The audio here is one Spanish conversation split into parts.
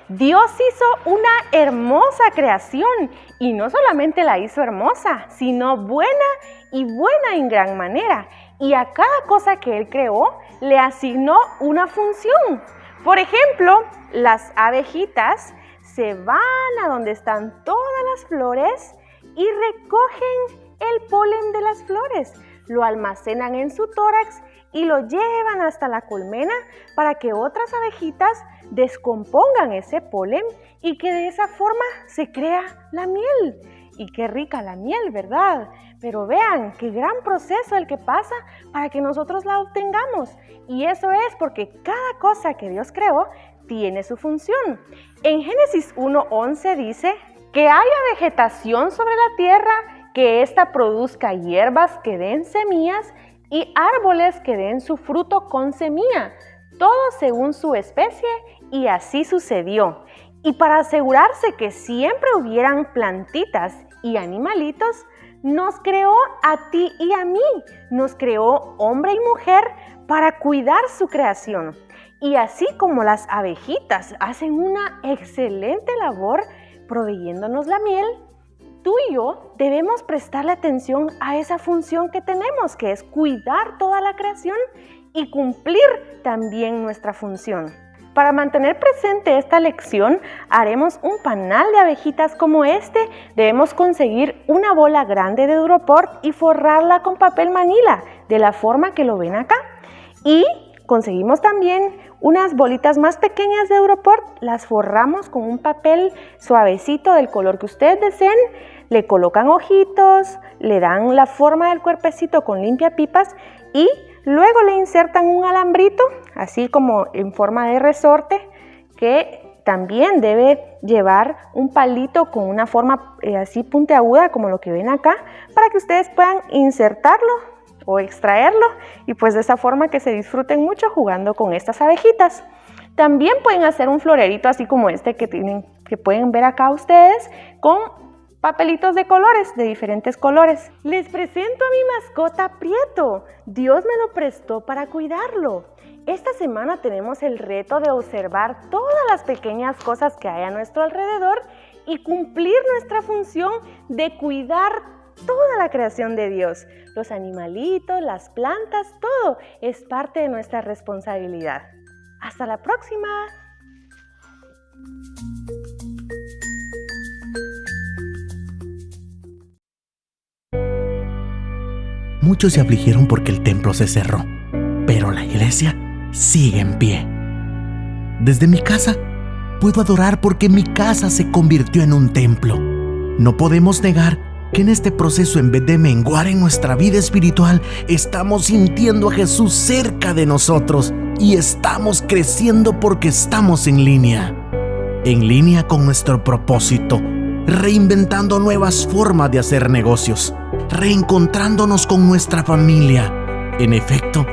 Dios hizo una hermosa creación y no solamente la hizo hermosa, sino buena y buena en gran manera. Y a cada cosa que Él creó le asignó una función. Por ejemplo, las abejitas se van a donde están todas las flores y recogen el polen de las flores, lo almacenan en su tórax y lo llevan hasta la colmena para que otras abejitas descompongan ese polen y que de esa forma se crea la miel. Y qué rica la miel, ¿verdad? Pero vean qué gran proceso el que pasa para que nosotros la obtengamos. Y eso es porque cada cosa que Dios creó tiene su función. En Génesis 1:11 dice que haya vegetación sobre la tierra, que ésta produzca hierbas que den semillas y árboles que den su fruto con semilla, todo según su especie, y así sucedió. Y para asegurarse que siempre hubieran plantitas y animalitos, nos creó a ti y a mí, nos creó hombre y mujer para cuidar su creación. Y así como las abejitas hacen una excelente labor proveyéndonos la miel, tú y yo debemos prestarle atención a esa función que tenemos, que es cuidar toda la creación y cumplir también nuestra función. Para mantener presente esta lección, haremos un panal de abejitas como este. Debemos conseguir una bola grande de Duroport y forrarla con papel manila, de la forma que lo ven acá. Y conseguimos también unas bolitas más pequeñas de Duroport, las forramos con un papel suavecito del color que ustedes deseen, le colocan ojitos, le dan la forma del cuerpecito con limpiapipas y luego le insertan un alambrito, así como en forma de resorte, que también debe llevar un palito con una forma así puntiaguda, como lo que ven acá, para que ustedes puedan insertarlo o extraerlo y pues de esa forma que se disfruten mucho jugando con estas abejitas. También pueden hacer un florerito así como este que pueden ver acá ustedes, con papelitos de colores, de diferentes colores. Les presento a mi mascota Prieto. Dios me lo prestó para cuidarlo. Esta semana tenemos el reto de observar todas las pequeñas cosas que hay a nuestro alrededor y cumplir nuestra función de cuidar toda la creación de Dios. Los animalitos, las plantas, todo es parte de nuestra responsabilidad. ¡Hasta la próxima! Muchos se afligieron porque el templo se cerró, pero la iglesia sigue en pie. Desde mi casa puedo adorar porque mi casa se convirtió en un templo. No podemos negar que en este proceso, en vez de menguar en nuestra vida espiritual, estamos sintiendo a Jesús cerca de nosotros y estamos creciendo porque estamos en línea con nuestro propósito, reinventando nuevas formas de hacer negocios, reencontrándonos con nuestra familia. En efecto,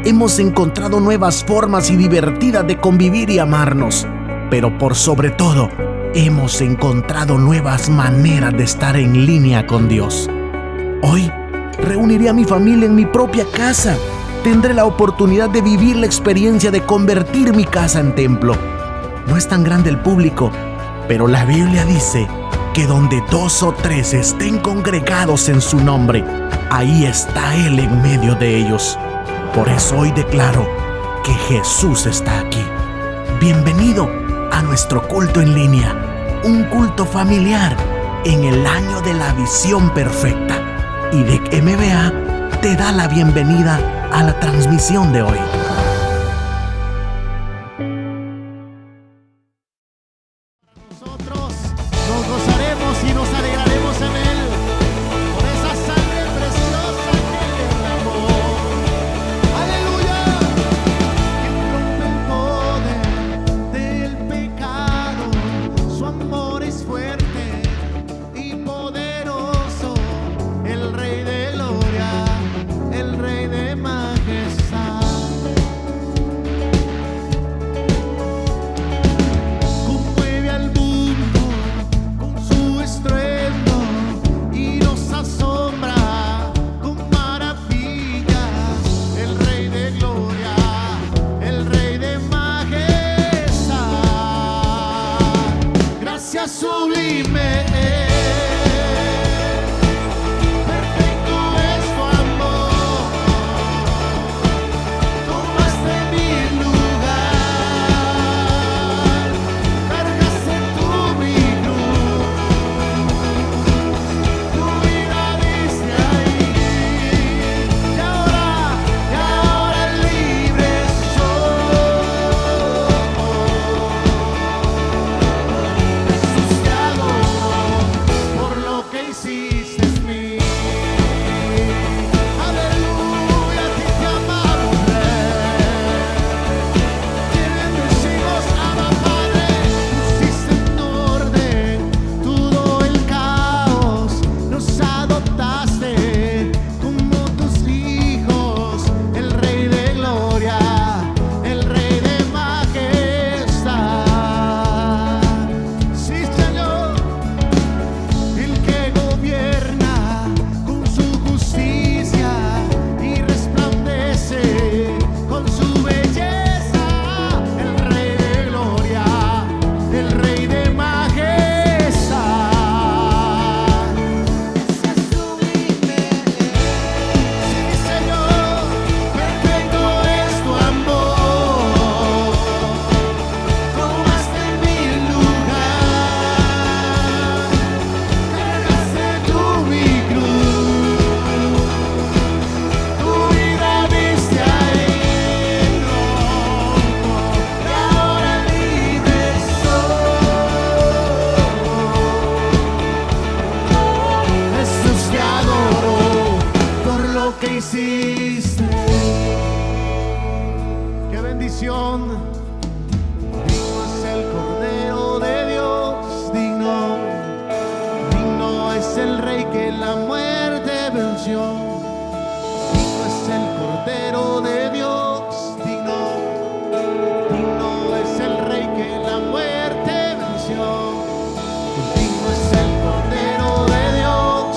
hemos encontrado nuevas formas y divertidas de convivir y amarnos, pero por sobre todo, hemos encontrado nuevas maneras de estar en línea con Dios. Hoy, reuniré a mi familia en mi propia casa. Tendré la oportunidad de vivir la experiencia de convertir mi casa en templo. No es tan grande el público, pero la Biblia dice que donde 2 o 3 estén congregados en su nombre, ahí está Él en medio de ellos. Por eso hoy declaro que Jesús está aquí. Bienvenido a nuestro culto en línea, un culto familiar en el año de la visión perfecta. Y DEC MBA te da la bienvenida a la transmisión de hoy. Nosotros nos gozaremos y nos alegraremos en Él por esa sangre preciosa que Él derramó. ¡Aleluya! Quien rompe el poder del pecado, su amor es fuerte y poderoso. El Rey de gloria, el Rey de majestad. que hiciste. ¡Qué bendición! Digno es el Cordero de Dios, digno, digno es el Rey que la muerte venció. Digno es el Cordero de Dios, digno, digno es el Rey que la muerte venció. Digno es el Cordero de Dios,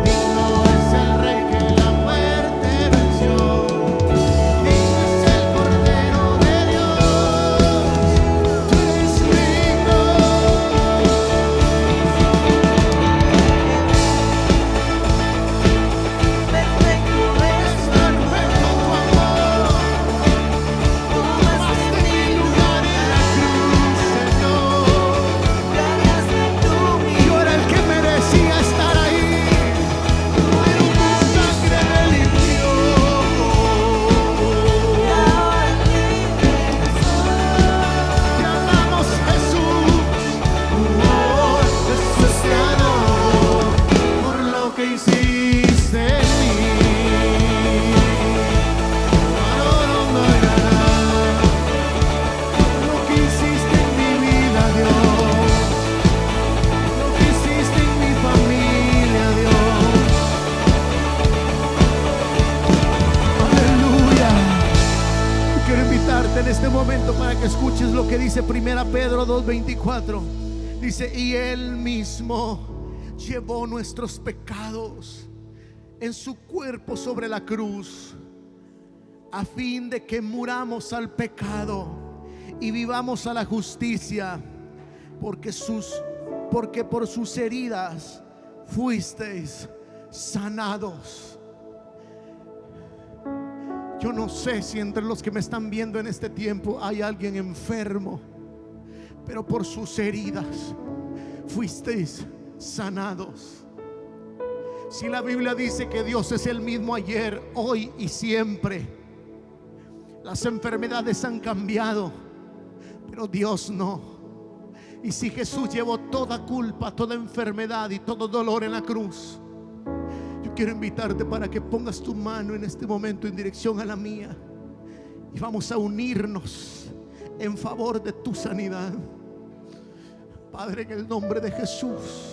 digno es el Rey que la muerte venció. Digno es el Cordero de Dios, tú eres digno. Es perfecto tu amor, tomaste mi lugar en la cruz, Señor. Yo era el que merecía estar ahí, pero tu sangre me limpió. Te amamos, Jesús. Jesús, te adoro por lo que hiciste en mí. Lo que hiciste en mi vida, Dios. Lo que hiciste en mi familia, Dios. Aleluya. Quiero invitarte en este momento para que escuches lo que dice 1 Pedro 2:24. Dice: y Él mismo llevó nuestros pecados en su cuerpo sobre la cruz, a fin de que muramos al pecado y vivamos a la justicia, porque por sus heridas fuisteis sanados. Yo no sé si entre los que me están viendo en este tiempo hay alguien enfermo, pero por sus heridas fuisteis sanados. Si la Biblia dice que Dios es el mismo ayer, hoy y siempre, las enfermedades han cambiado, pero Dios no. Y si Jesús llevó toda culpa, toda enfermedad y todo dolor en la cruz, yo quiero invitarte para que pongas tu mano en este momento en dirección a la mía, y vamos a unirnos en favor de tu sanidad. Padre, en el nombre de Jesús,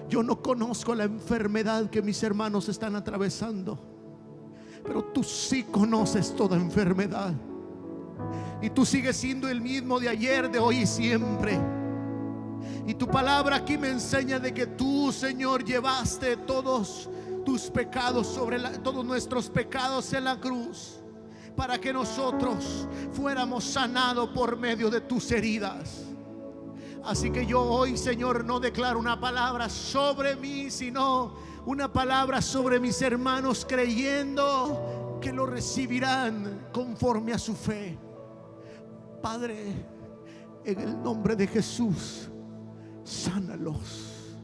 yo no conozco la enfermedad que mis hermanos están atravesando, pero tú sí conoces toda enfermedad, y tú sigues siendo el mismo de ayer, de hoy y siempre. Y tu palabra aquí me enseña de que tú, Señor, llevaste todos tus pecados todos nuestros pecados en la cruz, para que nosotros fuéramos sanados por medio de tus heridas. Así que yo hoy, Señor, no declaro una palabra sobre mí, sino una palabra sobre mis hermanos, creyendo que lo recibirán conforme a su fe. Padre, en el nombre de Jesús, sánalos.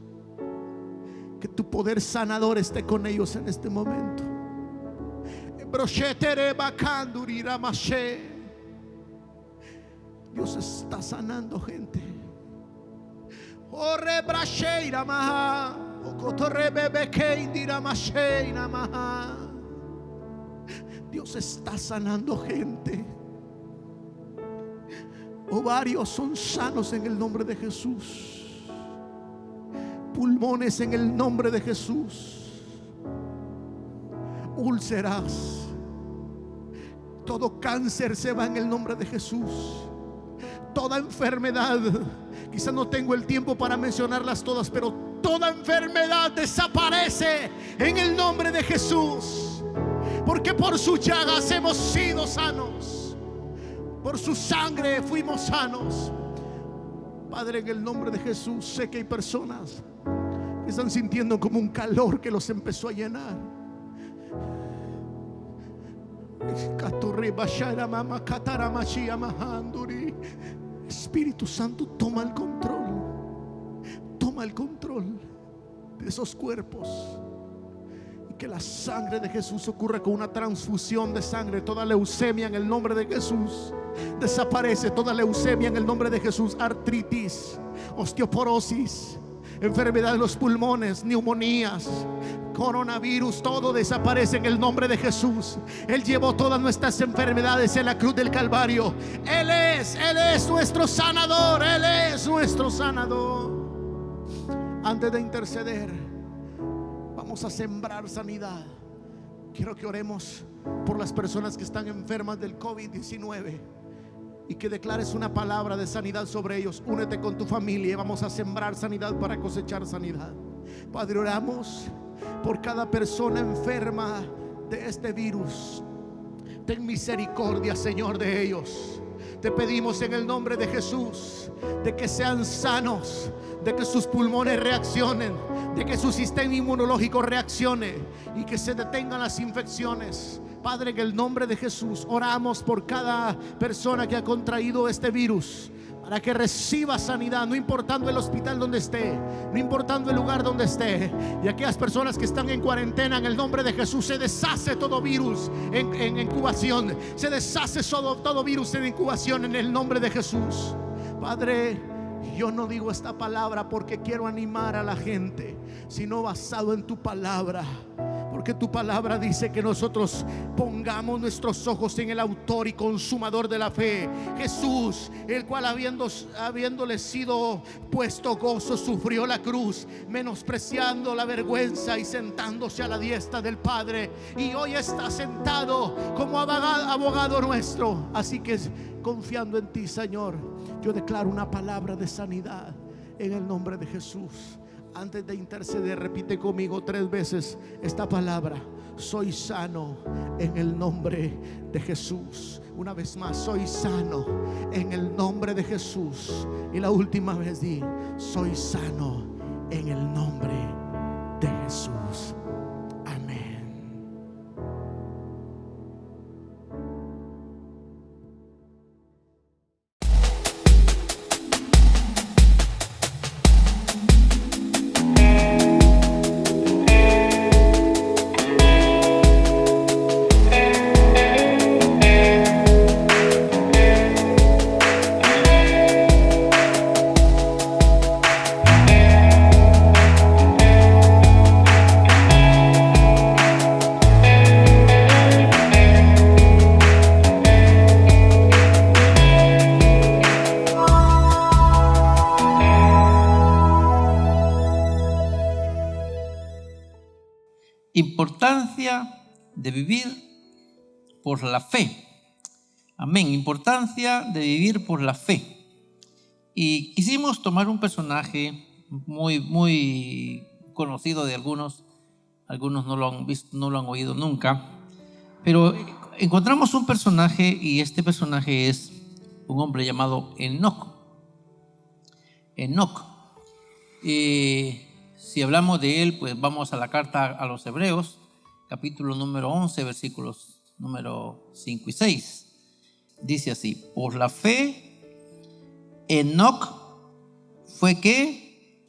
Que tu poder sanador esté con ellos en este momento. Dios está sanando gente. Dios está sanando gente. Ovarios son sanos en el nombre de Jesús. Pulmones en el nombre de Jesús. Úlceras, todo cáncer se va en el nombre de Jesús. Toda enfermedad, quizás no tengo el tiempo para mencionarlas todas, pero toda enfermedad desaparece en el nombre de Jesús, porque por sus llagas hemos sido sanos, por su sangre fuimos sanos. Padre, en el nombre de Jesús, sé que hay personas que están sintiendo como un calor que los empezó a llenar. Espíritu Santo, toma el control. Toma el control de esos cuerpos, y que la sangre de Jesús ocurra con una transfusión de sangre. Toda leucemia en el nombre de Jesús desaparece. Toda leucemia en el nombre de Jesús. Artritis, osteoporosis, enfermedad de los pulmones, neumonías, coronavirus, todo desaparece en el nombre de Jesús. Él llevó todas nuestras enfermedades en la cruz del Calvario. Él es nuestro sanador, Él es nuestro sanador. Antes de interceder, vamos a sembrar sanidad. Quiero que oremos por las personas que están enfermas del COVID-19 y que declares una palabra de sanidad sobre ellos. Únete con tu familia y vamos a sembrar sanidad para cosechar sanidad. Padre, oramos por cada persona enferma de este virus. Ten misericordia, Señor, de ellos. Te pedimos en el nombre de Jesús de que sean sanos, de que sus pulmones reaccionen, de que su sistema inmunológico reaccione y que se detengan las infecciones. Padre, en el nombre de Jesús oramos por cada persona que ha contraído este virus, para que reciba sanidad, no importando el hospital donde esté, no importando el lugar donde esté. Y aquellas personas que están en cuarentena, en el nombre de Jesús se deshace todo virus en incubación, se deshace todo virus en incubación en el nombre de Jesús. Padre, yo no digo esta palabra porque quiero animar a la gente, sino basado en tu palabra. Porque tu palabra dice que nosotros pongamos nuestros ojos en el autor y consumador de la fe, Jesús, el cual habiéndole sido puesto gozo, sufrió la cruz, menospreciando la vergüenza y sentándose a la diestra del Padre. Y hoy está sentado como abogado nuestro. Así que confiando en ti, Señor, yo declaro una palabra de sanidad en el nombre de Jesús. Antes de interceder, repite conmigo 3 veces esta palabra: soy sano en el nombre de Jesús. Una vez más, soy sano en el nombre de Jesús. Y la última vez di: soy sano en el nombre de Jesús. Amén. Importancia de vivir por la fe. Amén. Importancia de vivir por la fe. Y quisimos tomar un personaje muy conocido de algunos. Algunos no lo han visto, no lo han oído nunca. Pero encontramos un personaje, y este personaje es un hombre llamado Enoc. Enoc. Si hablamos de él, pues vamos a la carta a los Hebreos, capítulo número 11, versículos número 5 y 6. Dice así: por la fe, Enoc fue que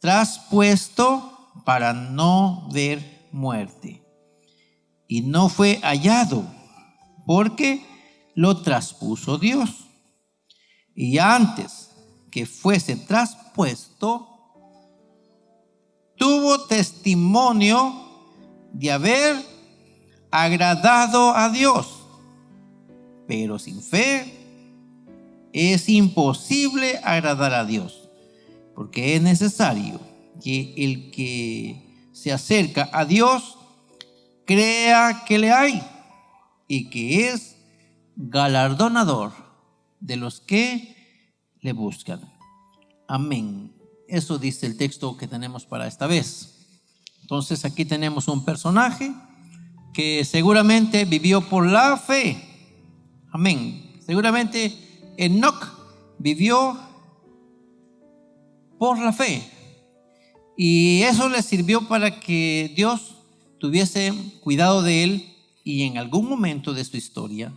traspuesto para no ver muerte. Y no fue hallado, porque lo traspuso Dios. Y antes que fuese traspuesto, tuvo testimonio de haber agradado a Dios. Pero sin fe es imposible agradar a Dios, porque es necesario que el que se acerca a Dios crea que le hay y que es galardonador de los que le buscan. Amén. Eso dice el texto que tenemos para esta vez. Entonces aquí tenemos un personaje que seguramente vivió por la fe. Amén. Seguramente Enoc vivió por la fe. Y eso le sirvió para que Dios tuviese cuidado de él, y en algún momento de su historia,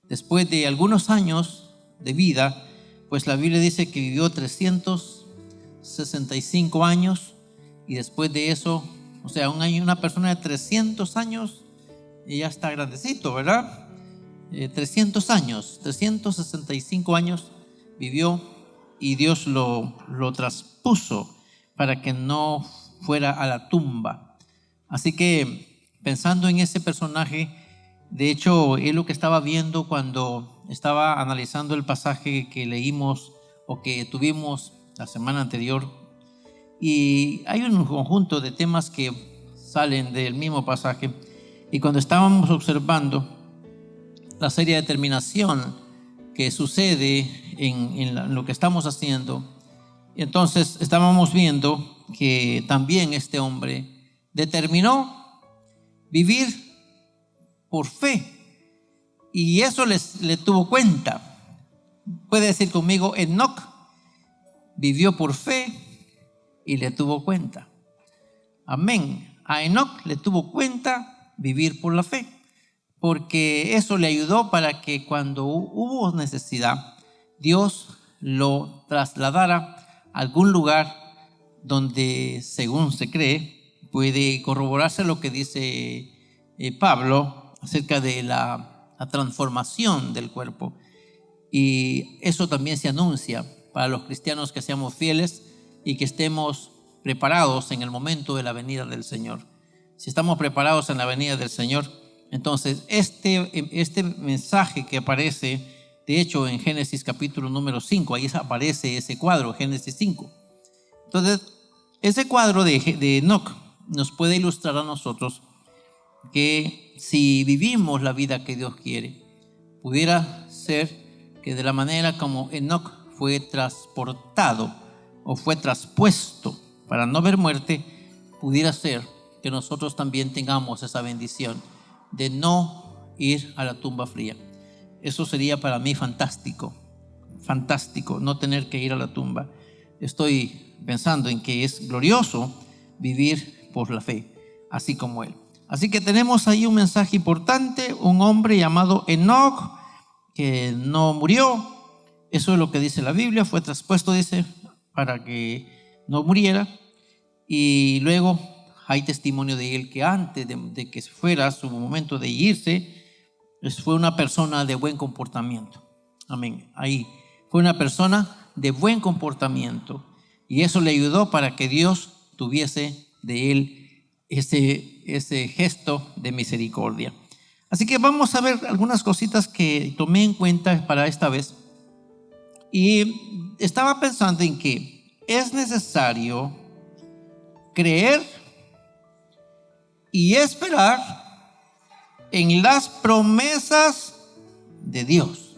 después de algunos años de vida, pues la Biblia dice que vivió 365 años, y después de eso, o sea, una persona de 300 años, y ya está grandecito, ¿verdad? 300 años, 365 años vivió, y Dios lo traspuso para que no fuera a la tumba. Así que pensando en ese personaje, de hecho es lo que estaba viendo cuando estaba analizando el pasaje que leímos o que tuvimos la semana anterior, y hay un conjunto de temas que salen del mismo pasaje, y cuando estábamos observando la serie de determinación que sucede en lo que estamos haciendo, entonces estábamos viendo que también este hombre determinó vivir por fe, y eso le tuvo cuenta. Puede decir conmigo, Enoc vivió por fe y le tuvo cuenta. Amén. A Enoc le tuvo cuenta vivir por la fe, porque eso le ayudó para que cuando hubo necesidad, Dios lo trasladara a algún lugar donde, según se cree, puede corroborarse lo que dice Pablo acerca de la transformación del cuerpo. Y eso también se anuncia para los cristianos, que seamos fieles y que estemos preparados en el momento de la venida del Señor. Si estamos preparados en la venida del Señor, entonces este mensaje que aparece, de hecho en Génesis capítulo número 5, ahí aparece ese cuadro, Génesis 5. Entonces, ese cuadro de Enoc nos puede ilustrar a nosotros que si vivimos la vida que Dios quiere, pudiera ser que de la manera como Enoc fue transportado o fue traspuesto para no ver muerte, pudiera ser que nosotros también tengamos esa bendición de no ir a la tumba fría. Eso sería para mí fantástico, fantástico, no tener que ir a la tumba. Estoy pensando en que es glorioso vivir por la fe, así como él. Así que tenemos ahí un mensaje importante, un hombre llamado Enoc que no murió. Eso es lo que dice la Biblia, fue traspuesto, dice, para que no muriera. Y luego hay testimonio de él que antes de que fuera su momento de irse, fue una persona de buen comportamiento. Amén. Ahí fue una persona de buen comportamiento, y eso le ayudó para que Dios tuviese de él ese gesto de misericordia. Así que vamos a ver algunas cositas que tomé en cuenta para esta vez. Y estaba pensando en que es necesario creer y esperar en las promesas de Dios.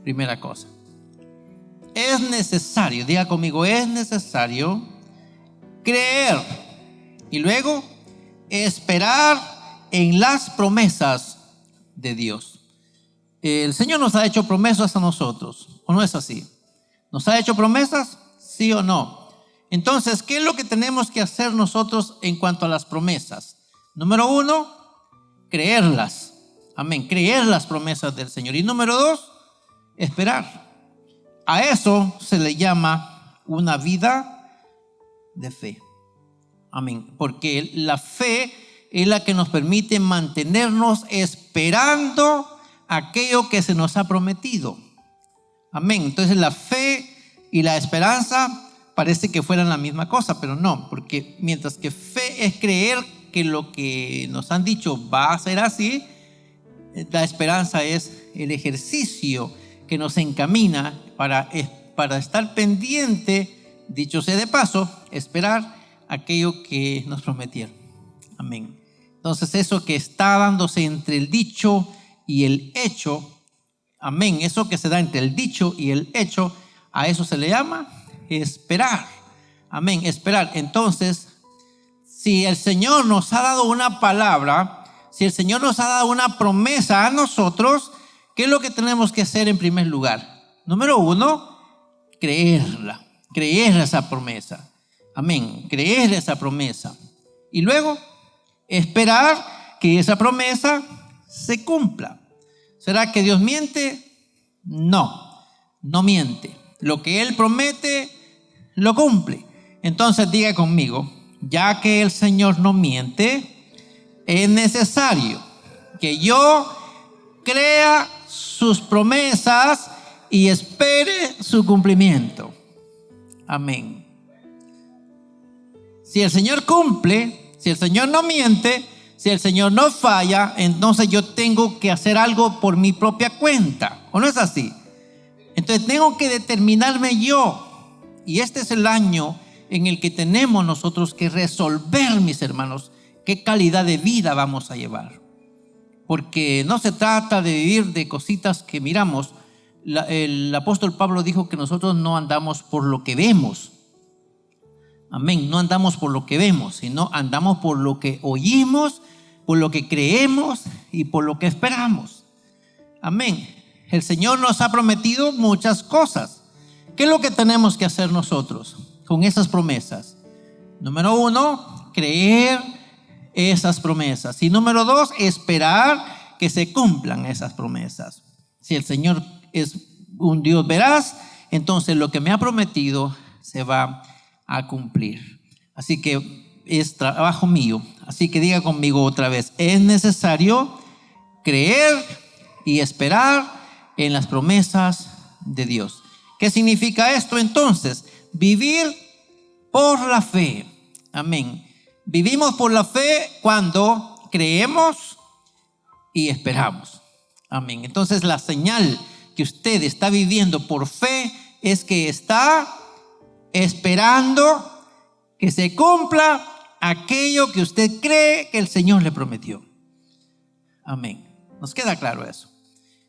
Primera cosa. Es necesario, diga conmigo, es necesario creer y luego esperar en las promesas de Dios. El Señor nos ha hecho promesas a nosotros, ¿o no es así? ¿Nos ha hecho promesas? ¿Sí o no? Entonces, ¿qué es lo que tenemos que hacer nosotros en cuanto a las promesas? Número 1, creerlas. Amén, creer las promesas del Señor. Y número 2, esperar. A eso se le llama una vida de fe. Amén, porque la fe es la que nos permite mantenernos esperando aquello que se nos ha prometido. Amén. Entonces la fe y la esperanza parece que fueran la misma cosa, pero no, porque mientras que fe es creer que lo que nos han dicho va a ser así, la esperanza es el ejercicio que nos encamina para estar pendiente, dicho sea de paso, esperar aquello que nos prometieron. Amén. Entonces eso que está dándose entre el dicho y el hecho, amén, eso que se da entre el dicho y el hecho, a eso se le llama esperar. Amén, esperar. Entonces, si el Señor nos ha dado una palabra, si el Señor nos ha dado una promesa a nosotros, ¿qué es lo que tenemos que hacer en primer lugar? Número 1, creerla, creer esa promesa. Amén, creer esa promesa. Y luego, esperar que esa promesa se cumpla. ¿Será que Dios miente? No, no miente. Lo que Él promete, lo cumple. Entonces diga conmigo, ya que el Señor no miente, es necesario que yo crea sus promesas y espere su cumplimiento. Amén. Si el Señor cumple, si el Señor no miente, si el Señor no falla, entonces yo tengo que hacer algo por mi propia cuenta. ¿O no es así? Entonces tengo que determinarme yo. Y este es el año en el que tenemos nosotros que resolver, mis hermanos, qué calidad de vida vamos a llevar. Porque no se trata de vivir de cositas que miramos. El apóstol Pablo dijo que nosotros no andamos por lo que vemos. Amén. No andamos por lo que vemos, sino andamos por lo que oímos, por lo que creemos y por lo que esperamos. Amén. El Señor nos ha prometido muchas cosas. ¿Qué es lo que tenemos que hacer nosotros con esas promesas? Número 1, creer esas promesas. Y número 2, esperar que se cumplan esas promesas. Si el Señor es un Dios veraz, entonces lo que me ha prometido se va a cumplir. Así que es trabajo mío. Así que diga conmigo otra vez: es necesario creer y esperar en las promesas de Dios. ¿Qué significa esto entonces? Vivir por la fe. Amén. Vivimos por la fe cuando creemos y esperamos. Amén. Entonces la señal que usted está viviendo por fe es que está esperando que se cumpla aquello que usted cree que el Señor le prometió. Amén. ¿Nos queda claro eso?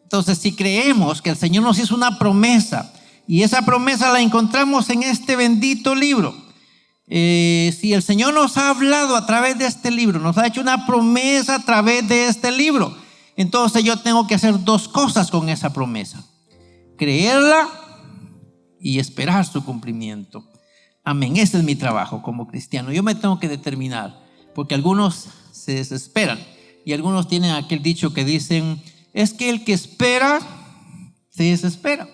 Entonces, si creemos que el Señor nos hizo una promesa, y esa promesa la encontramos en este bendito libro, si el Señor nos ha hablado a través de este libro, nos ha hecho una promesa a través de este libro, entonces yo tengo que hacer dos cosas con esa promesa: creerla y esperar su cumplimiento. Amén. Ese es mi trabajo como cristiano. Yo me tengo que determinar, porque algunos se desesperan y algunos tienen aquel dicho que dicen: es que el que espera se desespera.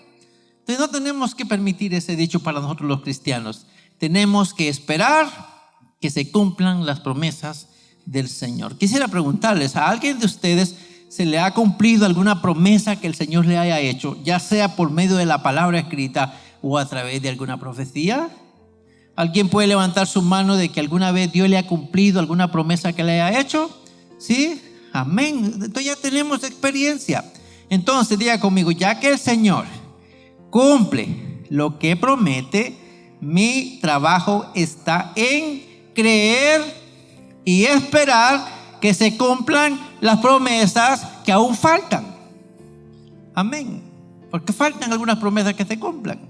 Entonces no tenemos que permitir ese dicho para nosotros los cristianos. Tenemos que esperar que se cumplan las promesas del Señor. Quisiera preguntarles: ¿a alguien de ustedes se le ha cumplido alguna promesa que el Señor le haya hecho, ya sea por medio de la palabra escrita o a través de alguna profecía? ¿Alguien puede levantar su mano de que alguna vez Dios le ha cumplido alguna promesa que le haya hecho? ¿Sí? Amén. Entonces ya tenemos experiencia. Entonces diga conmigo: ya que el Señor cumple lo que promete, mi trabajo está en creer y esperar que se cumplan las promesas que aún faltan. Amén. Porque faltan algunas promesas que se cumplan.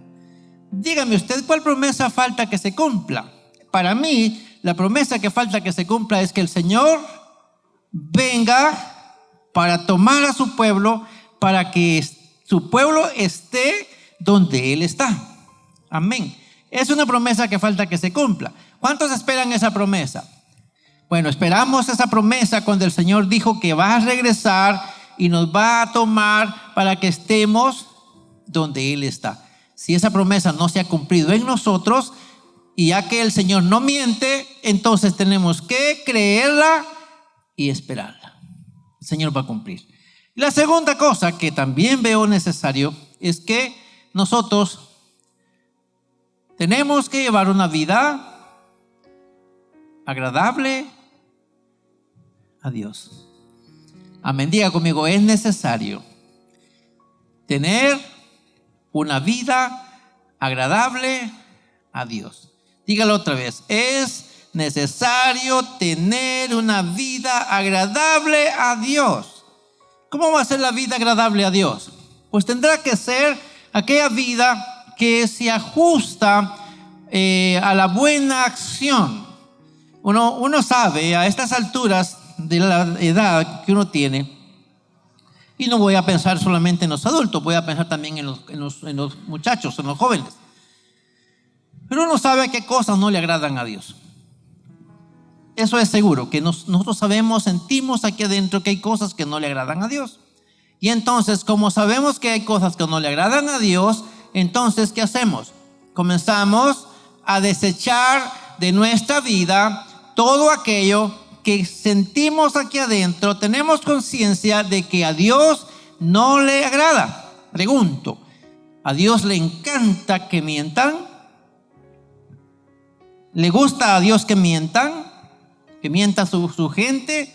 Dígame usted, ¿cuál promesa falta que se cumpla? Para mí, la promesa que falta que se cumpla es que el Señor venga para tomar a su pueblo, para que su pueblo esté donde Él está. Amén. Es una promesa que falta que se cumpla. ¿Cuántos esperan esa promesa? Bueno, esperamos esa promesa cuando el Señor dijo que va a regresar y nos va a tomar para que estemos donde Él está. Si esa promesa no se ha cumplido en nosotros, y ya que el Señor no miente, entonces tenemos que creerla y esperarla. El Señor va a cumplir. La segunda cosa que también veo necesario es que nosotros tenemos que llevar una vida agradable a Dios. Amén. Diga conmigo: es necesario tener una vida agradable a Dios. Dígalo otra vez: es necesario tener una vida agradable a Dios. ¿Cómo va a ser la vida agradable a Dios? Pues tendrá que ser aquella vida que se ajusta a la buena acción. Uno sabe a estas alturas de la edad que uno tiene, y no voy a pensar solamente en los adultos, voy a pensar también en los muchachos, en los jóvenes. Pero uno sabe qué cosas no le agradan a Dios. Eso es seguro, que nosotros sabemos, sentimos aquí adentro que hay cosas que no le agradan a Dios. Y entonces, como sabemos que hay cosas que no le agradan a Dios, entonces, ¿qué hacemos? Comenzamos a desechar de nuestra vida todo aquello que sentimos aquí adentro. Tenemos conciencia de que a Dios no le agrada. Pregunto: ¿a Dios le encanta que mientan? ¿Le gusta a Dios que mientan? ¿Que mienta su gente?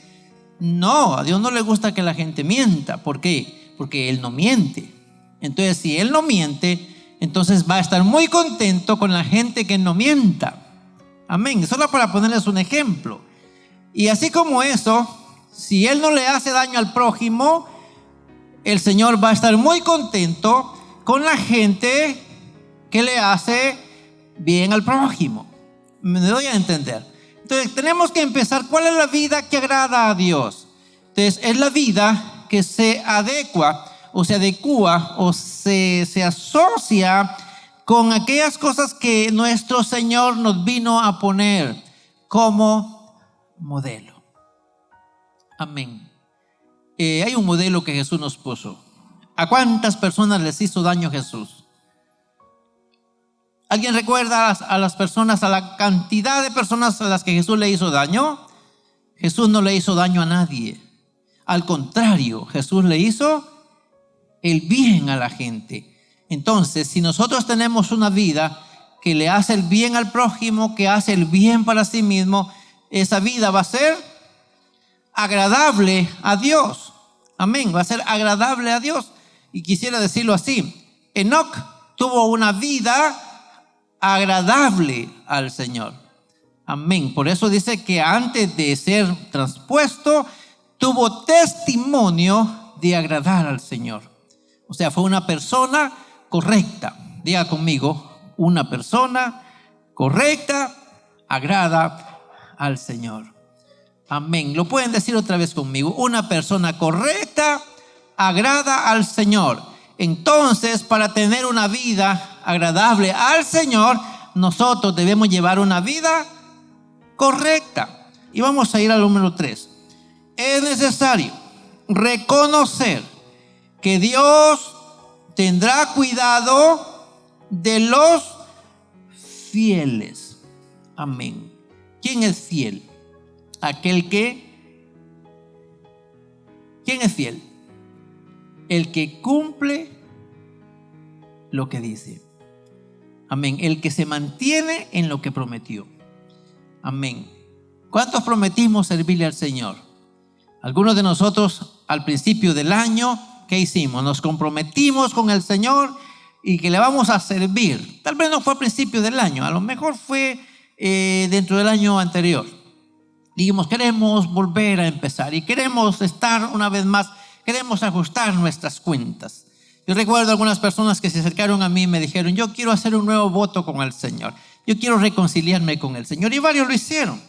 No, a Dios no le gusta que la gente mienta. ¿Por qué? Porque Él no miente. Entonces, si Él no miente, entonces va a estar muy contento con la gente que no mienta. Amén. Solo para ponerles un ejemplo. Y así como eso, si Él no le hace daño al prójimo, el Señor va a estar muy contento con la gente que le hace bien al prójimo. Me doy a entender. Entonces tenemos que empezar. ¿Cuál es la vida que agrada a Dios? Entonces es la vida que se adecua o se asocia con aquellas cosas que nuestro Señor nos vino a poner como modelo. Amén. Hay un modelo que Jesús nos puso. ¿A cuántas personas les hizo daño Jesús? ¿Alguien recuerda a las personas, a la cantidad de personas a las que Jesús le hizo daño? Jesús no le hizo daño a nadie. Al contrario, Jesús le hizo el bien a la gente. Entonces, si nosotros tenemos una vida que le hace el bien al prójimo, que hace el bien para sí mismo, esa vida va a ser agradable a Dios. Amén, va a ser agradable a Dios. Y quisiera decirlo así: Enoc tuvo una vida agradable al Señor. Amén. Por eso dice que antes de ser traspuesto, tuvo testimonio de agradar al Señor. O sea, fue una persona correcta. Diga conmigo, una persona correcta agrada al Señor. Amén. Lo pueden decir otra vez conmigo. Una persona correcta agrada al Señor. Entonces, para tener una vida agradable al Señor, nosotros debemos llevar una vida correcta. Y vamos a ir al número 3. Es necesario reconocer que Dios tendrá cuidado de los fieles. Amén. ¿Quién es fiel? ¿Quién es fiel? El que cumple lo que dice. Amén. El que se mantiene en lo que prometió. Amén. ¿Cuántos prometimos servirle al Señor? Algunos de nosotros al principio del año, ¿qué hicimos? Nos comprometimos con el Señor y que le vamos a servir. Tal vez no fue al principio del año, a lo mejor fue dentro del año anterior. Dijimos, queremos volver a empezar y queremos estar una vez más. Queremos ajustar nuestras cuentas. Yo recuerdo algunas personas que se acercaron a mí y me dijeron, yo quiero hacer un nuevo voto con el Señor. Yo quiero reconciliarme con el Señor. Y varios lo hicieron.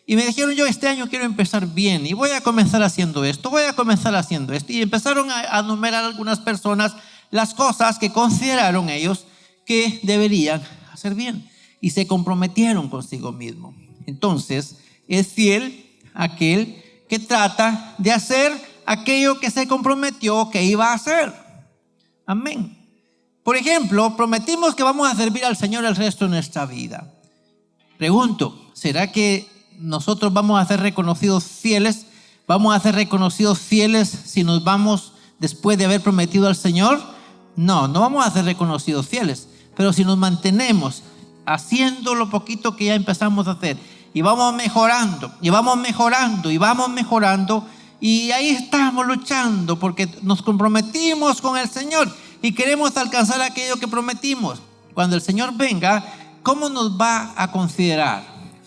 Y me dijeron, yo este año quiero empezar bien y voy a comenzar haciendo esto, voy a comenzar haciendo esto. Y empezaron a enumerar algunas personas las cosas que consideraron ellos que deberían hacer bien. Y se comprometieron consigo mismo. Entonces, es fiel aquel que trata de hacer aquello que se comprometió que iba a hacer. Amén. Por ejemplo, prometimos que vamos a servir al Señor el resto de nuestra vida. Pregunto, ¿será que nosotros vamos a ser reconocidos fieles? ¿Vamos a ser reconocidos fieles si nos vamos después de haber prometido al Señor? No, no vamos a ser reconocidos fieles. Pero si nos mantenemos haciendo lo poquito que ya empezamos a hacer y vamos mejorando, y vamos mejorando, y vamos mejorando, y ahí estamos luchando porque nos comprometimos con el Señor y queremos alcanzar aquello que prometimos. Cuando el Señor venga, ¿cómo nos va a considerar?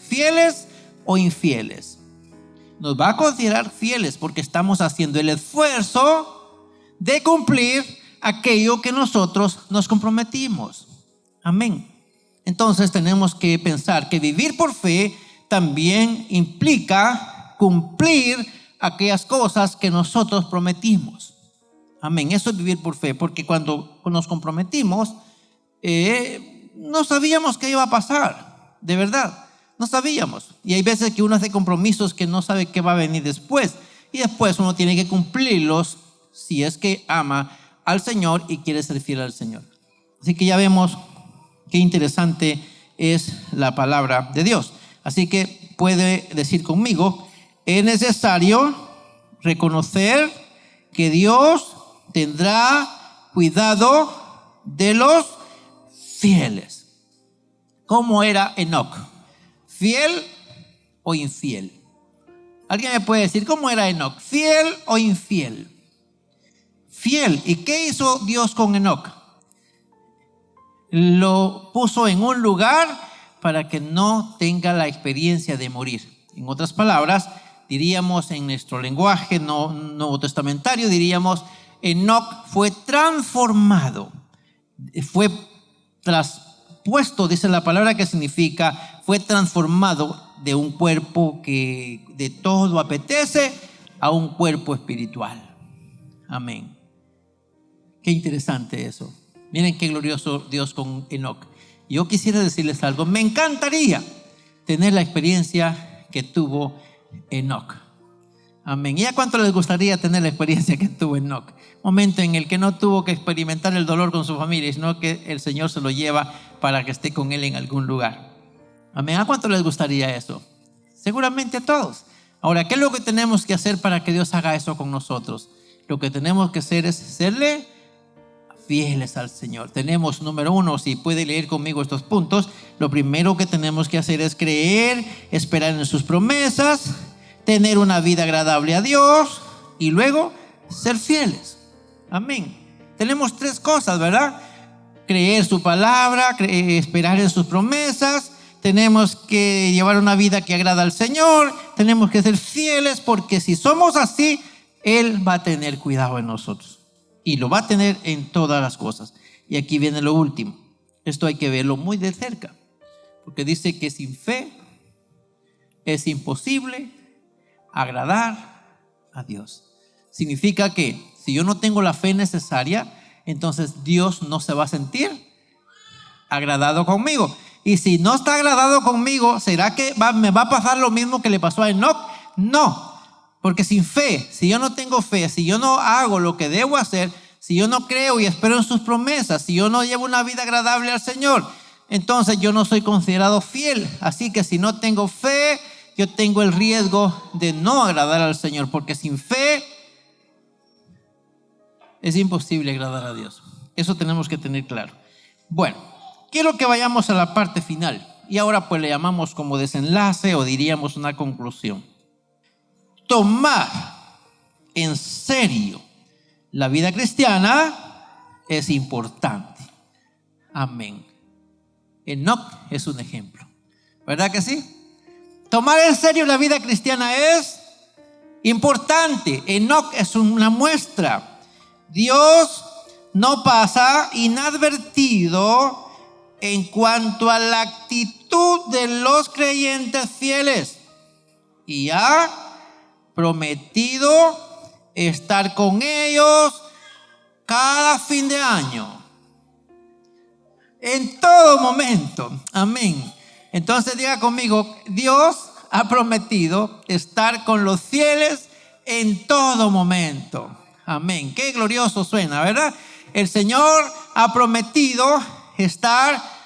¿Fieles o infieles? Nos va a considerar fieles porque estamos haciendo el esfuerzo de cumplir aquello que nosotros nos comprometimos. Amén. Entonces tenemos que pensar que vivir por fe también implica cumplir aquellas cosas que nosotros prometimos. Amén. Eso es vivir por fe, porque cuando nos comprometimos, no sabíamos qué iba a pasar, de verdad, no sabíamos. Y hay veces que uno hace compromisos que no sabe qué va a venir después, y después uno tiene que cumplirlos si es que ama al Señor y quiere ser fiel al Señor. Así que ya vemos qué interesante es la palabra de Dios. Así que puede decir conmigo, es necesario reconocer que Dios tendrá cuidado de los fieles. ¿Cómo era Enoc? ¿Fiel o infiel? ¿Alguien me puede decir cómo era Enoc? ¿Fiel o infiel? Fiel. ¿Y qué hizo Dios con Enoc? Lo puso en un lugar para que no tenga la experiencia de morir. En otras palabras, diríamos en nuestro lenguaje nuevo testamentario, diríamos, Enoc fue transformado, fue traspuesto, dice la palabra que significa, fue transformado de un cuerpo que de todo apetece a un cuerpo espiritual. Amén. Qué interesante eso. Miren qué glorioso Dios con Enoc. Yo quisiera decirles algo. Me encantaría tener la experiencia que tuvo Enoc. Amén. ¿Y a cuánto les gustaría tener la experiencia que tuvo Enoc? Momento en el que no tuvo que experimentar el dolor con su familia, sino que el Señor se lo lleva para que esté con él en algún lugar. Amén. ¿A cuánto les gustaría eso? Seguramente a todos. Ahora, ¿qué es lo que tenemos que hacer para que Dios haga eso con nosotros? Lo que tenemos que hacer es serle fieles al Señor. Tenemos, número 1, si puede leer conmigo estos puntos, lo primero que tenemos que hacer es creer, esperar en sus promesas, tener una vida agradable a Dios y luego ser fieles. Amén. Tenemos 3 cosas, ¿verdad? Creer su palabra, esperar en sus promesas, tenemos que llevar una vida que agrada al Señor, tenemos que ser fieles, porque si somos así, Él va a tener cuidado en nosotros. Y lo va a tener en todas las cosas. Y aquí viene lo último. Esto hay que verlo muy de cerca. Porque dice que sin fe es imposible agradar a Dios. Significa que si yo no tengo la fe necesaria, entonces Dios no se va a sentir agradado conmigo. Y si no está agradado conmigo, ¿será que me va a pasar lo mismo que le pasó a Enoc? No. Porque sin fe, si yo no tengo fe, si yo no hago lo que debo hacer, si yo no creo y espero en sus promesas, si yo no llevo una vida agradable al Señor, entonces yo no soy considerado fiel. Así que si no tengo fe, yo tengo el riesgo de no agradar al Señor, porque sin fe es imposible agradar a Dios. Eso tenemos que tener claro. Bueno, quiero que vayamos a la parte final. Y ahora pues le llamamos como desenlace o diríamos una conclusión. Tomar en serio la vida cristiana es importante. Amén. Enoc es un ejemplo, ¿verdad que sí? Tomar en serio la vida cristiana es importante. Enoc es una muestra. Dios no pasa inadvertido en cuanto a la actitud de los creyentes fieles, y ha prometido estar con ellos cada fin de año, en todo momento. Amén. Entonces diga conmigo, Dios ha prometido estar con los fieles en todo momento. Amén. Qué glorioso suena, ¿verdad? El Señor ha prometido estar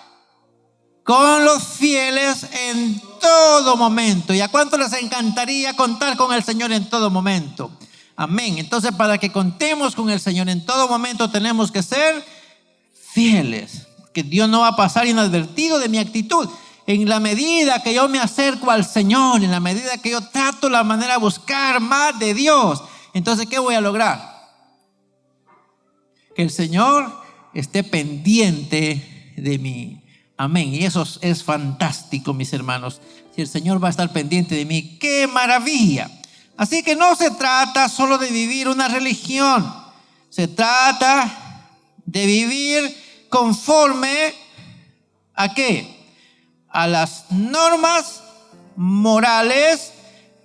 con los fieles en todo momento. ¿Y a cuánto les encantaría contar con el Señor en todo momento? Amén. Entonces, para que contemos con el Señor en todo momento, tenemos que ser fieles, que Dios no va a pasar inadvertido de mi actitud. En la medida que yo me acerco al Señor, en la medida que yo trato la manera de buscar más de Dios, entonces, ¿qué voy a lograr? Que el Señor esté pendiente de mí. Amén. Y eso es fantástico, mis hermanos. Si el Señor va a estar pendiente de mí, ¡qué maravilla! Así que no se trata solo de vivir una religión. Se trata de vivir conforme ¿a qué? A las normas morales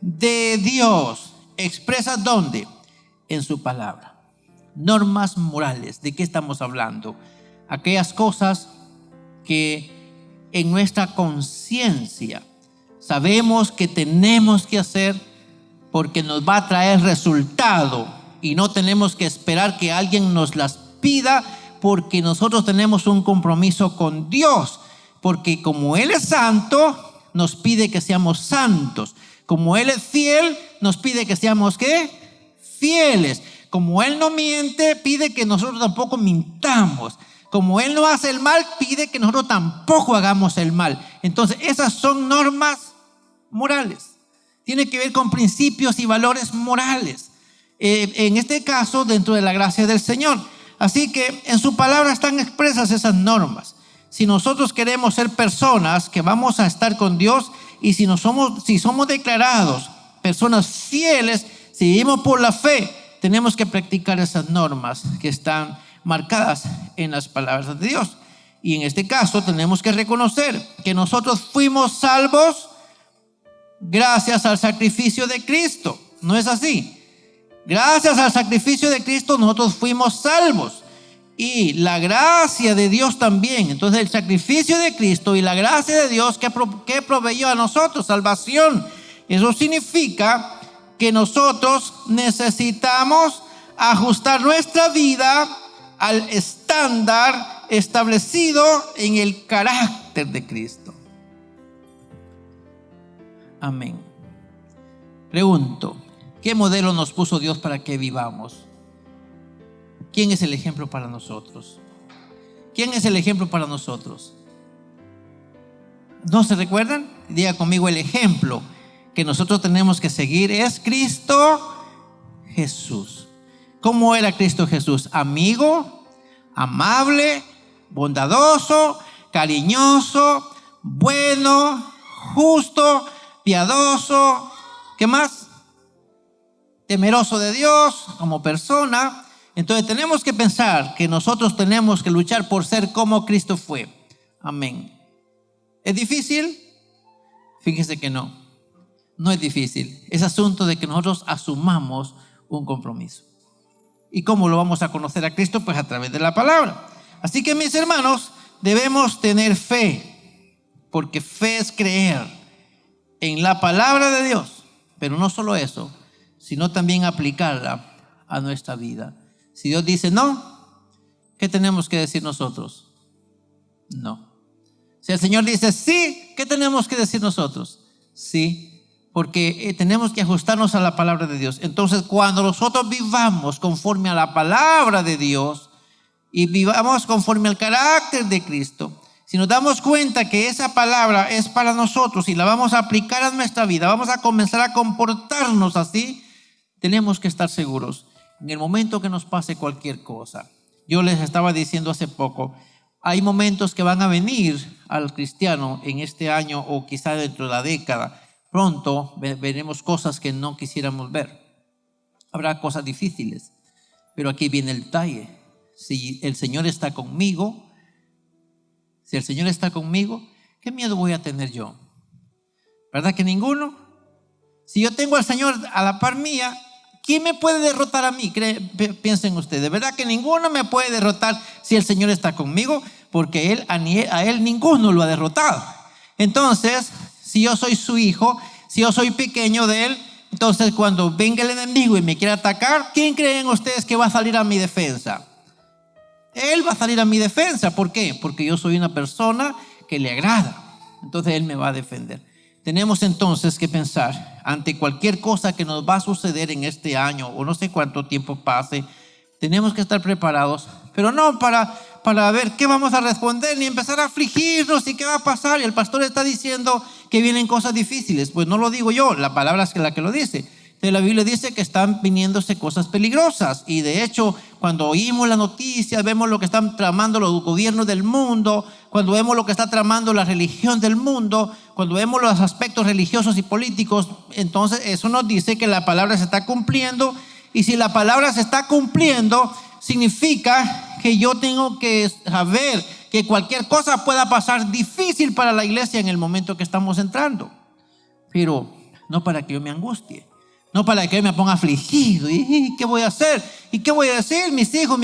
de Dios. ¿Expresas dónde? En su palabra. Normas morales. ¿De qué estamos hablando? Aquellas cosas que en nuestra conciencia sabemos que tenemos que hacer porque nos va a traer resultado, y no tenemos que esperar que alguien nos las pida, porque nosotros tenemos un compromiso con Dios, porque como Él es santo, nos pide que seamos santos. Como Él es fiel, nos pide que seamos ¿qué? Fieles. Como Él no miente, pide que nosotros tampoco mintamos. Como Él no hace el mal, pide que nosotros tampoco hagamos el mal. Entonces, esas son normas morales. Tiene que ver con principios y valores morales. En este caso, dentro de la gracia del Señor. Así que en su palabra están expresas esas normas. Si nosotros queremos ser personas que vamos a estar con Dios, y si somos declarados personas fieles, si vivimos por la fe, tenemos que practicar esas normas que están marcadas en las palabras de Dios. Y en este caso tenemos que reconocer que nosotros fuimos salvos gracias al sacrificio de Cristo. ¿No es así? Gracias al sacrificio de Cristo nosotros fuimos salvos. Y la gracia de Dios también. Entonces el sacrificio de Cristo y la gracia de Dios que proveyó a nosotros salvación. Eso significa que nosotros necesitamos ajustar nuestra vida al estándar establecido en el carácter de Cristo. Amén. Pregunto, ¿qué modelo nos puso Dios para que vivamos? ¿Quién es el ejemplo para nosotros? ¿Quién es el ejemplo para nosotros? ¿No se recuerdan? Diga conmigo, el ejemplo que nosotros tenemos que seguir es Cristo Jesús. ¿Cómo era Cristo Jesús? Amigo, amable, bondadoso, cariñoso, bueno, justo, piadoso. ¿Qué más? Temeroso de Dios como persona. Entonces tenemos que pensar que nosotros tenemos que luchar por ser como Cristo fue. Amén. ¿Es difícil? Fíjese que no. No es difícil. Es asunto de que nosotros asumamos un compromiso. ¿Y cómo lo vamos a conocer a Cristo? Pues a través de la palabra. Así que, mis hermanos, debemos tener fe, porque fe es creer en la palabra de Dios. Pero no solo eso, sino también aplicarla a nuestra vida. Si Dios dice no, ¿qué tenemos que decir nosotros? No. Si el Señor dice sí, ¿qué tenemos que decir nosotros? Sí, porque tenemos que ajustarnos a la palabra de Dios. Entonces, cuando nosotros vivamos conforme a la palabra de Dios y vivamos conforme al carácter de Cristo, si nos damos cuenta que esa palabra es para nosotros y la vamos a aplicar a nuestra vida, vamos a comenzar a comportarnos así, tenemos que estar seguros. En el momento que nos pase cualquier cosa, yo les estaba diciendo hace poco, hay momentos que van a venir al cristiano en este año o quizá dentro de la década. Pronto veremos cosas que no quisiéramos ver. Habrá cosas difíciles, pero aquí viene el detalle. Si el Señor está conmigo, ¿qué miedo voy a tener yo? ¿Verdad que ninguno? Si yo tengo al Señor a la par mía, ¿quién me puede derrotar a mí? Piensen ustedes, ¿verdad que ninguno me puede derrotar si el Señor está conmigo? Porque a él ninguno lo ha derrotado. Entonces, si yo soy su hijo, si yo soy pequeño de Él, entonces cuando venga el enemigo y me quiera atacar, ¿quién creen ustedes que va a salir a mi defensa? Él va a salir a mi defensa. ¿Por qué? Porque yo soy una persona que le agrada. Entonces Él me va a defender. Tenemos entonces que pensar ante cualquier cosa que nos va a suceder en este año o no sé cuánto tiempo pase, tenemos que estar preparados, pero no para ver qué vamos a responder ni empezar a afligirnos y qué va a pasar. Y el pastor está diciendo que vienen cosas difíciles. Pues no lo digo yo, la palabra es la que lo dice. Entonces la Biblia dice que están viniéndose cosas peligrosas y de hecho cuando oímos las noticias, vemos lo que están tramando los gobiernos del mundo, cuando vemos lo que está tramando la religión del mundo, cuando vemos los aspectos religiosos y políticos, entonces eso nos dice que la palabra se está cumpliendo. Y si la palabra se está cumpliendo, significa que yo tengo que saber que cualquier cosa pueda pasar difícil para la iglesia en el momento que estamos entrando. Pero no para que yo me angustie, no para que yo me ponga afligido. ¿Y qué voy a hacer? ¿Y qué voy a decir? Mis hijos,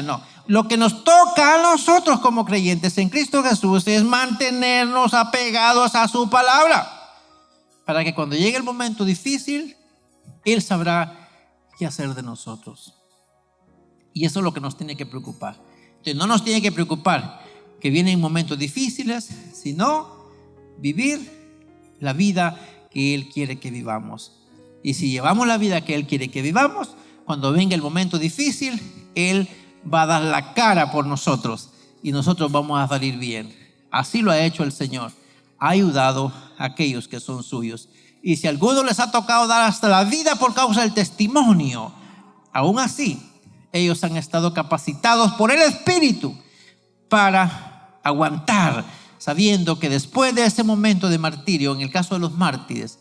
no. Lo que nos toca a nosotros como creyentes en Cristo Jesús es mantenernos apegados a su palabra. Para que cuando llegue el momento difícil, Él sabrá qué hacer de nosotros. Y eso es lo que nos tiene que preocupar. Entonces no nos tiene que preocupar que vienen momentos difíciles, sino vivir la vida que Él quiere que vivamos. Y si llevamos la vida que Él quiere que vivamos, cuando venga el momento difícil, Él va a dar la cara por nosotros. y nosotros vamos a salir bien. Así lo ha hecho el Señor. Ha ayudado a aquellos que son suyos. Y si a alguno les ha tocado dar hasta la vida por causa del testimonio, aún así, ellos han estado capacitados por el Espíritu para aguantar, sabiendo que después de ese momento de martirio, en el caso de los mártires,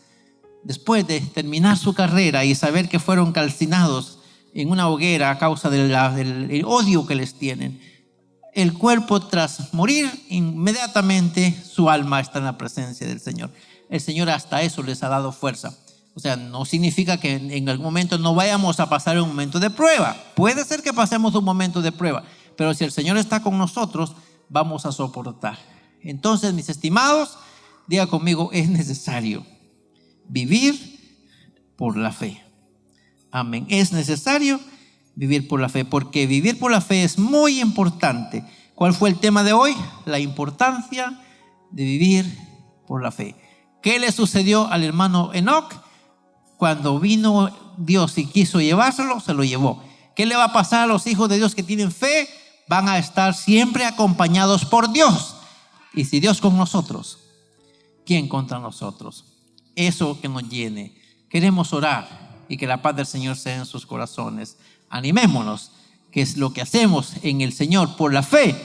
después de terminar su carrera y saber que fueron calcinados en una hoguera a causa del odio que les tienen, el cuerpo tras morir, inmediatamente su alma está en la presencia del Señor. El Señor hasta eso les ha dado fuerza. O sea, no significa que en algún momento no vayamos a pasar un momento de prueba. Puede ser que pasemos un momento de prueba, pero si el Señor está con nosotros, vamos a soportar. Entonces, mis estimados, diga conmigo, es necesario vivir por la fe. Amén. Es necesario vivir por la fe, porque vivir por la fe es muy importante. ¿Cuál fue el tema de hoy? La importancia de vivir por la fe. ¿Qué le sucedió al hermano Enoc? Cuando vino Dios y quiso llevárselo, se lo llevó. ¿Qué le va a pasar a los hijos de Dios que tienen fe? Van a estar siempre acompañados por Dios. Y si Dios con nosotros, ¿quién contra nosotros? Eso que nos llene. Queremos orar y que la paz del Señor sea en sus corazones. Animémonos, que es lo que hacemos en el Señor por la fe,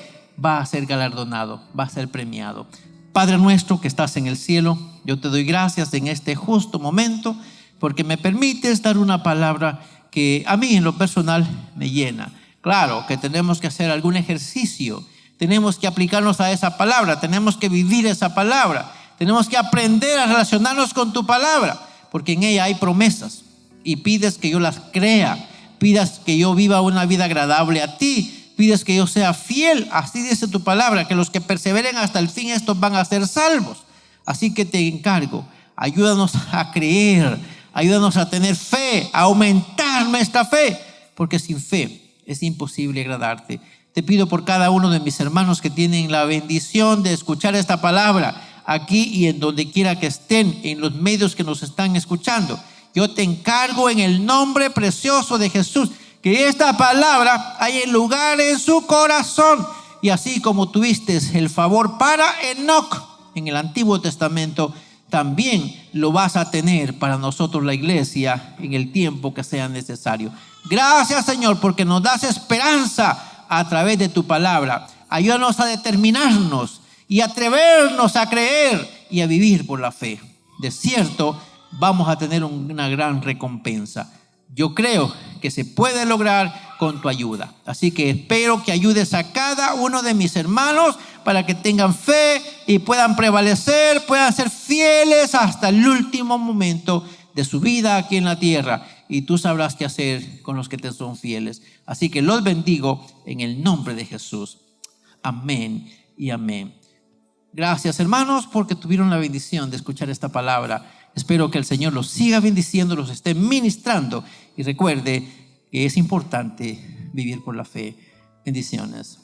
va a ser galardonado, va a ser premiado. Padre nuestro que estás en el cielo, yo te doy gracias en este justo momento, porque me permites dar una palabra que a mí en lo personal me llena. Claro que tenemos que hacer algún ejercicio, tenemos que aplicarnos a esa palabra, tenemos que vivir esa palabra, tenemos que aprender a relacionarnos con tu palabra, porque en ella hay promesas y pides que yo las crea, pidas que yo viva una vida agradable a ti, pides que yo sea fiel, así dice tu palabra, que los que perseveren hasta el fin, estos van a ser salvos. Así que te encargo, ayúdanos a creer, ayúdanos a tener fe, a aumentar nuestra fe, porque sin fe es imposible agradarte. Te pido por cada uno de mis hermanos que tienen la bendición de escuchar esta palabra aquí y en donde quiera que estén, en los medios que nos están escuchando. Yo te encargo en el nombre precioso de Jesús que esta palabra haya lugar en su corazón, y así como tuviste el favor para Enoc en el Antiguo Testamento, también lo vas a tener para nosotros, la iglesia, en el tiempo que sea necesario. Gracias, Señor, porque nos das esperanza a través de tu palabra. Ayúdanos a determinarnos y atrevernos a creer y a vivir por la fe. De cierto, vamos a tener una gran recompensa. Yo creo que se puede lograr con tu ayuda. Así que espero que ayudes a cada uno de mis hermanos para que tengan fe y puedan prevalecer, puedan ser fieles hasta el último momento de su vida aquí en la tierra. Y tú sabrás qué hacer con los que te son fieles. Así que los bendigo en el nombre de Jesús. Amén y amén. Gracias, hermanos, porque tuvieron la bendición de escuchar esta palabra. Espero que el Señor los siga bendiciendo, los esté ministrando, y recuerde que es importante vivir por la fe. Bendiciones.